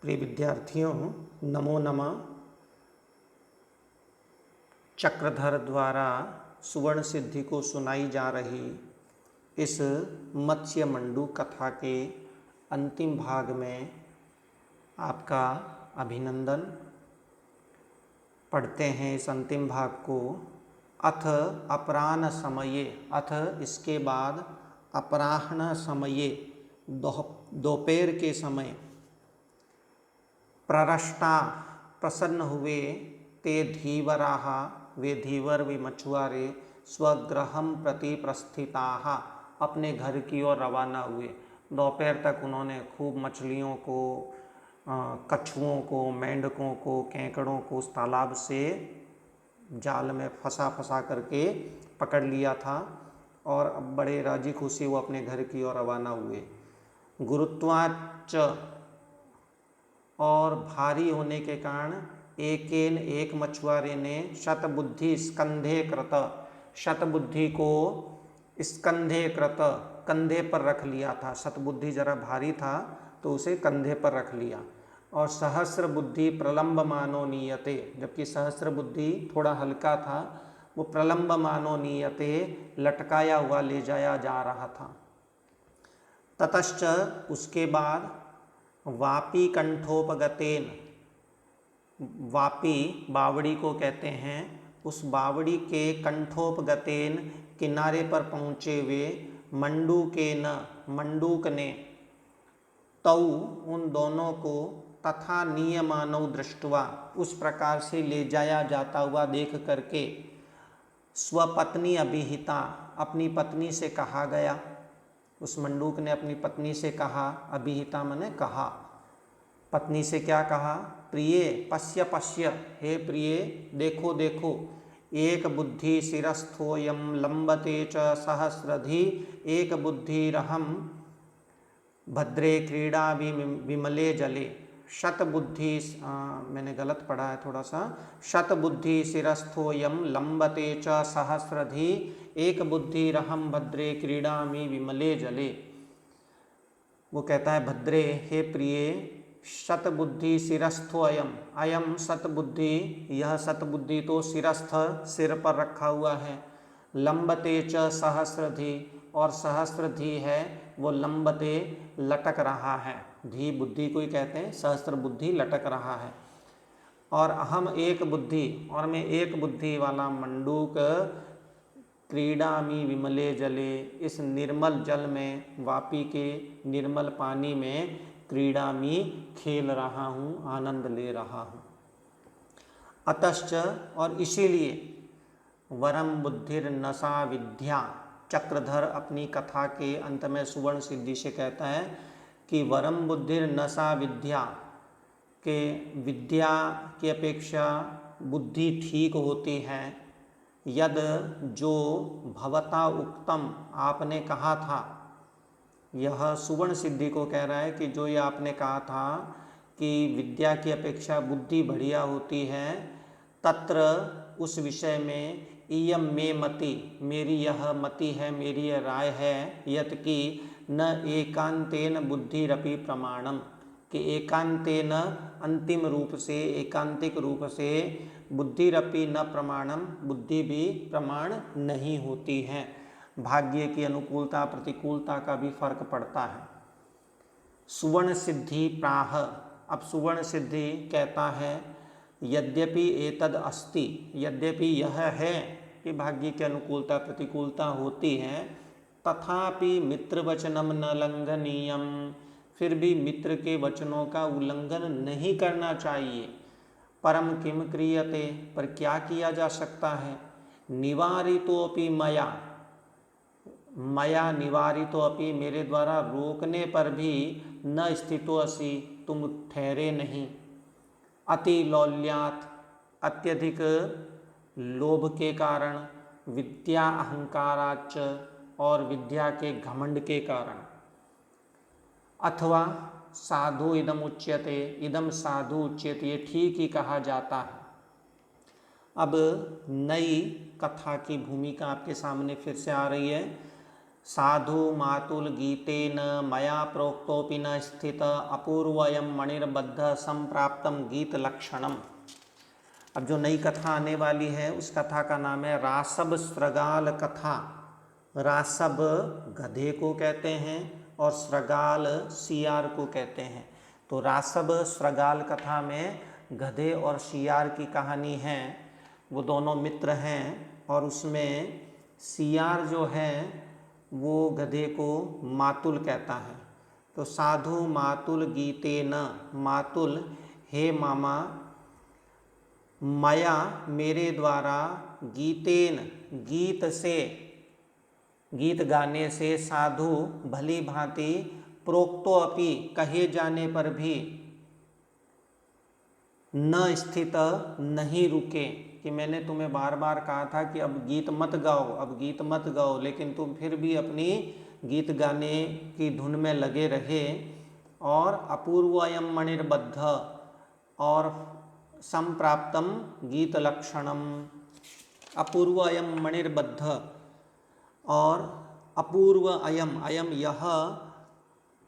प्रिय विद्यार्थियों, नमो नमः। चक्रधर द्वारा सुवर्ण सिद्धि को सुनाई जा रही इस मत्स्य मंडू कथा के अंतिम भाग में आपका अभिनंदन। पढ़ते हैं इस अंतिम भाग को। अथ अपराह्न समये, अथ इसके बाद अपराह्न समये, दोपहर के समय, प्ररष्टा प्रसन्न हुए ते धीवराः, वे धीवर वे मछुआरे, स्वगृहं प्रति प्रस्थिताः, अपने घर की ओर रवाना हुए। दोपहर तक उन्होंने खूब मछलियों को, कछुओं को, मेंढकों को, केकड़ों को उस तालाब से जाल में फंसा करके पकड़ लिया था और अब बड़े राजी खुशी वो अपने घर की ओर रवाना हुए। गुरुत्वाच्च, और भारी होने के कारण एक मछुआरे ने शतबुद्धि स्कंधे कृत, शतबुद्धि को स्कंधे कृत, कंधे पर रख लिया था। शतबुद्धि जरा भारी था तो उसे कंधे पर रख लिया। और सहस्र बुद्धि प्रलंब मानो नीयते, जबकि सहस्र बुद्धि थोड़ा हल्का था, वो प्रलंब मानो नीयते, लटकाया हुआ ले जाया जा रहा था। ततश्च, उसके बाद वापी कंठोपगतेन, वापी बावड़ी को कहते हैं, उस बावड़ी के कंठोपगतेन, किनारे पर पहुँचे हुए, मंडूक ने, तौ उन दोनों को, तथा नीयमानौ दृष्ट्वा, उस प्रकार से ले जाया जाता हुआ देख करके, स्वपत्नी अभिहिता, अपनी पत्नी से कहा गया। उस मंडूक ने अपनी पत्नी से कहा, अभिहिता माने कहा। पत्नी से क्या कहा? प्रिये पश्य पश्य, हे प्रिये देखो देखो, एक बुद्धि शिरस्थोयम लंबते च सहस्रधि, एक बुद्धिरहम भद्रे क्रीड़ा विमले जले। शतबुद्धि, मैंने गलत पढ़ा है थोड़ा सा, शतबुद्धि शिरस्थोयम लंबते च सहस्रधि, एक बुद्धिरहम भद्रे क्रीड़ामि विमले जले। वो कहता है, भद्रे हे प्रिय, शतबुद्धि शिरस्थो अयम, अयम शतबुद्धि, यह शतबुद्धि तो शिरस्थ, सिर पर रखा हुआ है, लंबते च सहस्रधि, और सहस्रधि है वो लंबते, लटक रहा है। धी बुद्धि को ही कहते हैं, सहस्र बुद्धि लटक रहा है। और अहम एक बुद्धि, और मैं एक बुद्धि वाला मंडूक, क्रीडामि विमले जले, इस निर्मल जल में, वापी के निर्मल पानी में, क्रीडामि खेल रहा हूँ, आनंद ले रहा हूँ। अतश्च, और इसीलिए, वरम बुद्धिर नशा विद्या, चक्रधर अपनी कथा के अंत में सुवर्ण सिद्धि से कहता है कि वरम बुद्धिर नशा विद्या, के विद्या की अपेक्षा बुद्धि ठीक होती है। यद, जो भवता उक्तम, आपने कहा था, यह सुवर्ण सिद्धि को कह रहा है कि जो ये आपने कहा था कि विद्या की अपेक्षा बुद्धि बढ़िया होती है, तत्र, उस विषय में, इयम मे मति, मेरी यह मति है, मेरी यह राय है, यत कि न एकांतेन बुद्धिरपि प्रमाणम, कि एकांतेन, अंतिम रूप से, एकांतिक रूप से, बुद्धिरपि न प्रमाणम, बुद्धि भी प्रमाण नहीं होती है। भाग्य की अनुकूलता प्रतिकूलता का भी फर्क पड़ता है। सुवर्ण सिद्धि प्राह, अब सुवर्ण सिद्धि कहता है, यद्यपि एतद अस्ति, यद्यपि यह है कि भाग्य की अनुकूलता प्रतिकूलता होती है, तथापि मित्र वचनम न लंघनीयम, फिर भी मित्र के वचनों का उल्लंघन नहीं करना चाहिए। परम किम क्रियते, पर क्या किया जा सकता है? निवारितोपि मया, मया निवारितो अपि, मेरे द्वारा रोकने पर भी, न स्थितो असि, तुम ठहरे नहीं। अति लौल्यात, अत्यधिक लोभ के कारण, विद्या अहंकाराच, और विद्या के घमंड के कारण। अथवा साधु इदम उच्यते, इदम साधु उच्यते, ये ठीक ही कहा जाता है। अब नई कथा की भूमिका आपके सामने फिर से आ रही है। साधु मातुल गीतेन मया प्रोक्तोपि न स्थित अपूर्वयम मणिर्बद्ध संप्राप्तम गीत लक्षणम। अब जो नई कथा आने वाली है उस कथा का नाम है रासब स्रगाल कथा। रासब गधे को कहते हैं और स्रगाल सियार को कहते हैं। तो रासब स्रगाल कथा में गधे और सियार की कहानी है। वो दोनों मित्र हैं और उसमें सियार जो है वो गधे को मातुल कहता है। तो साधु मातुल गीतेन, मातुल हे मामा, मया मेरे द्वारा, गीतेन गीत से, गीत गाने से, साधु भली भांति, प्रोक्तो अपि कहे जाने पर भी, न स्थित नहीं रुके, कि मैंने तुम्हें बार बार कहा था कि अब गीत मत गाओ, अब गीत मत गाओ, लेकिन तुम फिर भी अपनी गीत गाने की धुन में लगे रहे। और अपूर्वयम मणिर्बद्ध, और संप्राप्तम गीत लक्षणम, अपूर्वयम मणिर्बद्ध, और अपूर्व अयम, अयम यह,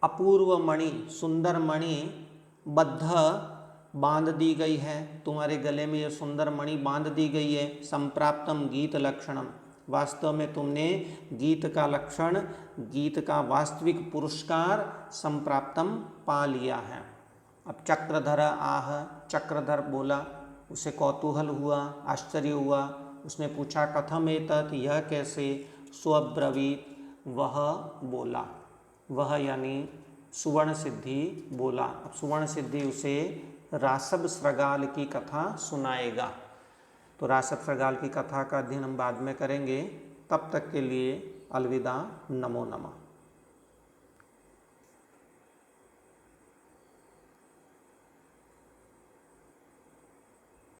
अपूर्व मणि सुंदर मणि, बद्ध बांध दी गई है, तुम्हारे गले में यह सुंदर मणि बांध दी गई है। संप्राप्तम गीत लक्षणम, वास्तव में तुमने गीत का लक्षण, गीत का वास्तविक पुरस्कार संप्राप्तम पा लिया है। अब चक्रधर आह, चक्रधर बोला, उसे कौतूहल हुआ, आश्चर्य हुआ। उसने पूछा कथम एतत्, यह कैसे। स्वब्रवीत, वह बोला, वह यानी सुवर्ण सिद्धि बोला। अब सुवर्ण सिद्धि उसे रासब स्रगाल की कथा सुनाएगा। तो रासब स्रगाल की कथा का अध्ययन हम बाद में करेंगे। तब तक के लिए अलविदा, नमो नमः।